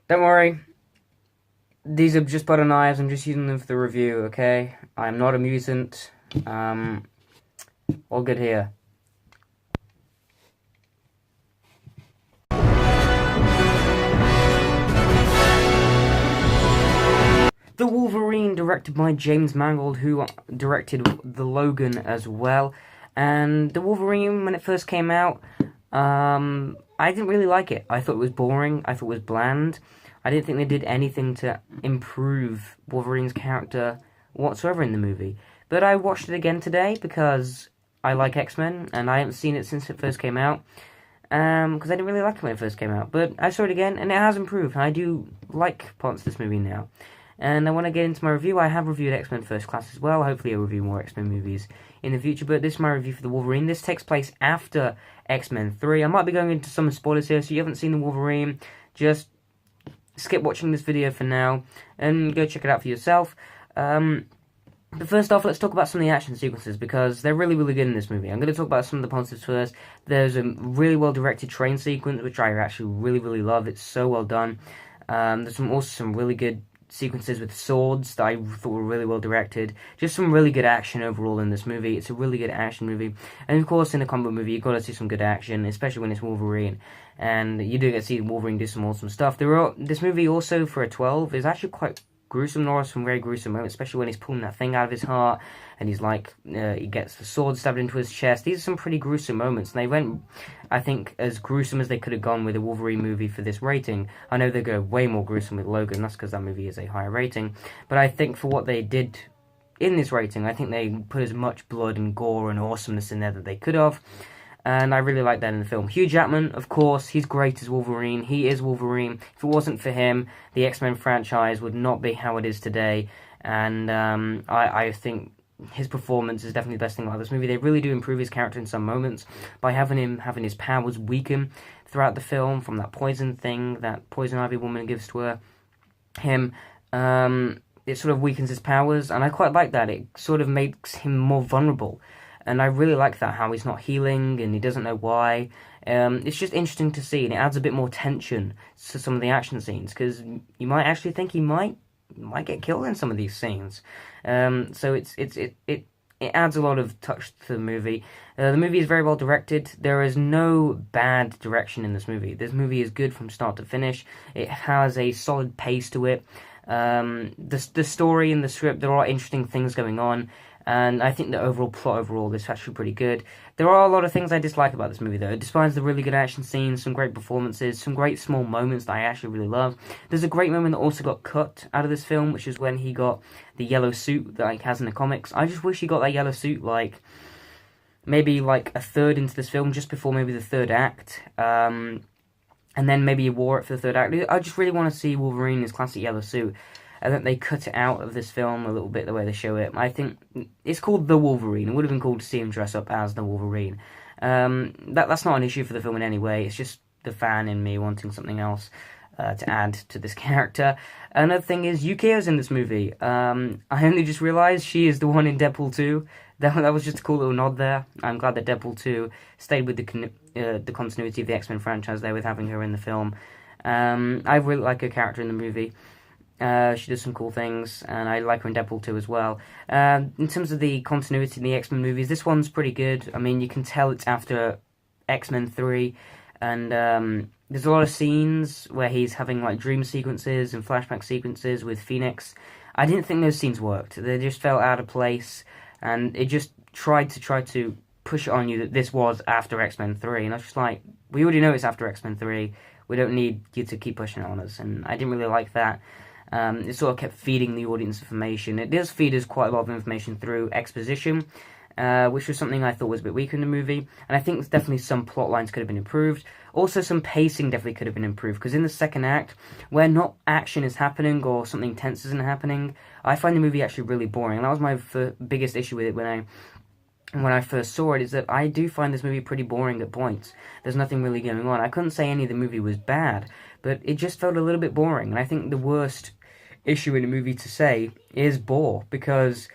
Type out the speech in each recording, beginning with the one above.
Don't worry, these are just butter knives, I'm just using them for the review, okay? I'm not a mutant, all good here. The Wolverine, directed by James Mangold, who directed The Logan as well. And The Wolverine, when it first came out, I didn't really like it. I thought it was boring. I thought it was bland. I didn't think they did anything to improve Wolverine's character whatsoever in the movie. But I watched it again today because I like X-Men, and I haven't seen it since it first came out. Because I didn't really like it when it first came out. But I saw it again, and it has improved. I do like parts of this movie now. And I want to get into my review. I have reviewed X-Men First Class as well. Hopefully I'll review more X-Men movies in the future. But this is my review for the Wolverine. This takes place after X-Men 3. I might be going into some spoilers here, so you haven't seen the Wolverine, just skip watching this video for now and go check it out for yourself. But first off, let's talk about some of the action sequences, because they're really, really good in this movie. I'm going to talk about some of the positives first. There's a really well-directed train sequence, which I actually really, really love. It's so well done. There's also some really good sequences with swords that I thought were really well directed. Just some really good action overall in this movie. It's a really good action movie. And of course, in a comic book movie, you've got to see some good action, especially when it's Wolverine. And you do get to see Wolverine do some awesome stuff. This movie also, for a 12, is actually quite gruesome. There are some very gruesome moments, especially when he's pulling that thing out of his heart, and he's like, he gets the sword stabbed into his chest. These are some pretty gruesome moments, and they went, I think, as gruesome as they could have gone with a Wolverine movie for this rating. I know they go way more gruesome with Logan, that's because that movie is a higher rating, but I think for what they did in this rating, I think they put as much blood and gore and awesomeness in there that they could have. And I really like that in the film. Hugh Jackman, of course, he's great as Wolverine. He is Wolverine. If it wasn't for him, the X-Men franchise would not be how it is today. And I think his performance is definitely the best thing about this movie. They really do improve his character in some moments by having him having his powers weaken throughout the film from that poison thing that Poison Ivy woman gives to him. It sort of weakens his powers, and I quite like that. It sort of makes him more vulnerable. And I really like that, how he's not healing and he doesn't know why. It's just interesting to see, and it adds a bit more tension to some of the action scenes, because you might actually think he might get killed in some of these scenes. So it adds a lot of touch to the movie. The movie is very well directed. There is no bad direction in this movie. This movie is good from start to finish. It has a solid pace to it. The story and the script, there are interesting things going on. And I think the overall plot is actually pretty good. There are a lot of things I dislike about this movie, though. Despite the really good action scenes, some great performances, some great small moments that I actually really love. There's a great moment that also got cut out of this film, which is when he got the yellow suit that he has in the comics. I just wish he got that yellow suit, maybe a third into this film, just before maybe the third act. And then maybe he wore it for the third act. I just really want to see Wolverine in his classic yellow suit. I think they cut it out of this film a little bit, the way they show it. I think it's called The Wolverine. It would have been cool to see him dress up as the Wolverine. That's not an issue for the film in any way. It's just the fan in me wanting something else to add to this character. Another thing is, Yukio's in this movie. I only just realised she is the one in Deadpool 2. That was just a cool little nod there. I'm glad that Deadpool 2 stayed with the continuity of the X-Men franchise there with having her in the film. I really like her character in the movie. She does some cool things, and I like her in Deadpool 2 as well. In terms of the continuity in the X-Men movies, this one's pretty good. I mean, you can tell it's after X-Men 3, and there's a lot of scenes where he's having dream sequences and flashback sequences with Phoenix. I didn't think those scenes worked. They just felt out of place, and it just tried to push it on you that this was after X-Men 3, and I was just like, we already know it's after X-Men 3. We don't need you to keep pushing it on us, and I didn't really like that. It sort of kept feeding the audience information. It does feed us quite a lot of information through exposition, which was something I thought was a bit weaker in the movie. And I think definitely some plot lines could have been improved. Also, some pacing definitely could have been improved, because in the second act, where not action is happening or something tense isn't happening, I find the movie actually really boring. And that was my biggest issue with it when I first saw it, is that I do find this movie pretty boring at points. There's nothing really going on. I couldn't say any of the movie was bad, but it just felt a little bit boring. And I think the worst issue in a movie to say is bore, because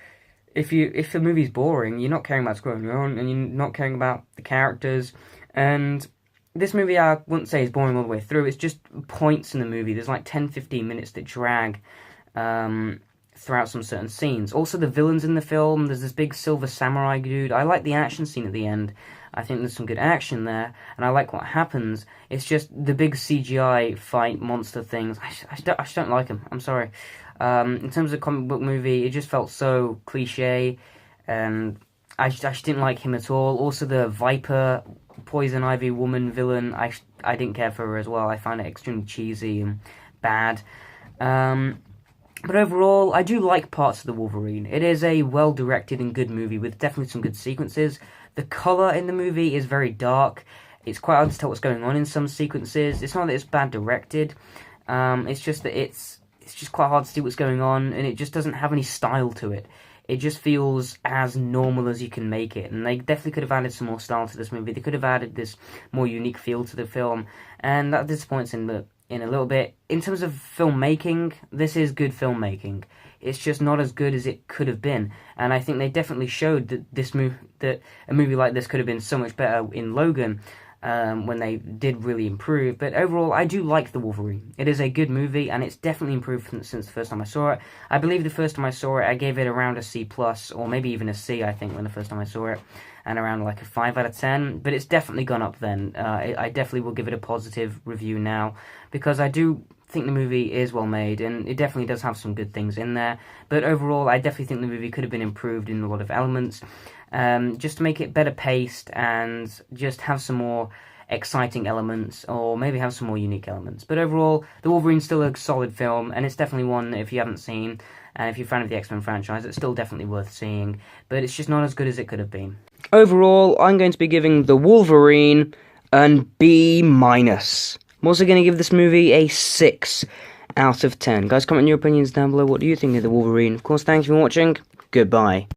if the movie's boring, you're not caring about what's going on, and you're not caring about the characters, and this movie I wouldn't say is boring all the way through. It's just points in the movie. There's like 10-15 minutes that drag throughout some certain scenes. Also, the villains in the film, there's this big silver samurai dude. I like the action scene at the end. I think there's some good action there, and I like what happens. It's just the big CGI fight monster things. I just don't like them. I'm sorry. In terms of comic book movie, it just felt so cliche, and I just didn't like him at all. Also, the Viper, Poison Ivy woman villain, I didn't care for her as well. I found it extremely cheesy and bad. But overall, I do like parts of the Wolverine. It is a well-directed and good movie with definitely some good sequences. The colour in the movie is very dark. It's quite hard to tell what's going on in some sequences. It's not that it's bad directed. It's just that it's just quite hard to see what's going on, and it just doesn't have any style to it. It just feels as normal as you can make it, and they definitely could have added some more style to this movie. They could have added this more unique feel to the film, and that disappoints in a little bit. In terms of filmmaking, this is good filmmaking. It's just not as good as it could have been, and I think they definitely showed that a movie like this could have been so much better in Logan, when they did really improve. But overall, I do like The Wolverine. It is a good movie, and it's definitely improved since the first time I saw it. I believe the first time I saw it, I gave it around a C+, or maybe even a C, I think, when the first time I saw it, and around like a 5 out of 10, but it's definitely gone up then. I definitely will give it a positive review now, because I do think the movie is well made, and it definitely does have some good things in there. But overall, I definitely think the movie could have been improved in a lot of elements, just to make it better paced and just have some more exciting elements, or maybe have some more unique elements. But overall, The Wolverine's still a solid film, and it's definitely one that if you haven't seen, and if you're a fan of the X-Men franchise, it's still definitely worth seeing, but it's just not as good as it could have been. Overall, I'm going to be giving The Wolverine an B-. I'm also going to give this movie a 6 out of 10. Guys, comment your opinions down below. What do you think of The Wolverine? Of course, thanks for watching. Goodbye.